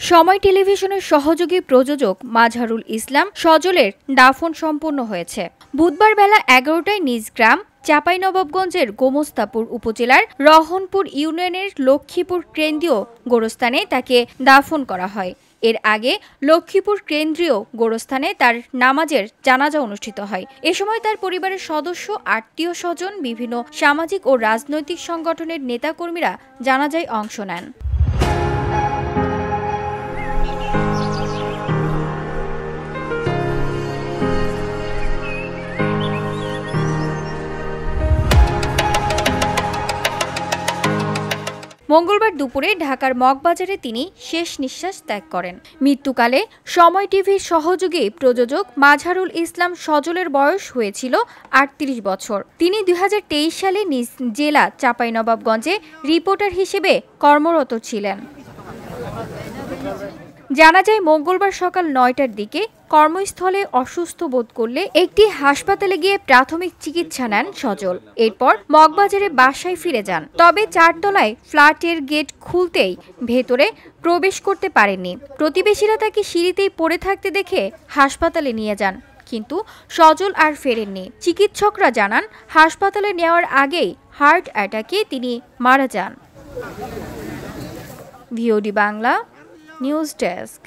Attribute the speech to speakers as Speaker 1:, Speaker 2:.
Speaker 1: সময় টেলিভিশনের সহযোগী প্রযোজক মাজহারুল ইসলাম সজলের দাফন সম্পন্ন হয়েছে। বুধবার বেলা ১১টায় নিজ গ্রাম চাঁপাইনবাবগঞ্জের গোমস্তাপুর উপজেলার রহনপুর ইউনিয়নের লক্ষ্মীপুর কেন্দ্রীয় গোরস্থানে তাকে দাফন করা হয়। এর আগে লক্ষ্মীপুর কেন্দ্রীয় গোরস্থানে তার নামাজের জানাজা অনুষ্ঠিত হয়। এ সময় তার পরিবারের সদস্য, আত্মীয় স্বজন, বিভিন্ন সামাজিক ও রাজনৈতিক সংগঠনের নেতাকর্মীরা জানাজায় অংশ নেন। মঙ্গলবার দুপুরে ঢাকার মগবাজারে তিনি শেষ নিঃশ্বাস ত্যাগ করেন। মৃত্যুকালে সময় টিভির সহযোগী প্রযোজক মাজহারুল ইসলাম সজলের বয়স হয়েছিল ৩৮ বছর। তিনি ২০২৩ সালে নিজ জেলা চাঁপাইনবাবগঞ্জে রিপোর্টার হিসেবে কর্মরত ছিলেন। জানা যায়, মঙ্গলবার সকাল ৯টার দিকে কর্মস্থলে অসুস্থ বোধ করলে একটি হাসপাতালে গিয়ে প্রাথমিক চিকিৎসা নেন সজল। এরপর মগবাজারে বাসায় ফিরে যান। তবে ৪ তলায় ফ্ল্যাটের গেট খুলতেই ভেতরে প্রবেশ করতে পারেননি। প্রতিবেশীরা তাকে সিঁড়িতেই পড়ে থাকতে দেখে হাসপাতালে নিয়ে যান, কিন্তু সজল আর ফেরেননি। চিকিৎসকরা জানান, হাসপাতালে নেওয়ার আগেই হার্ট অ্যাটাকে তিনি মারা যান। VOD Bangla news desk.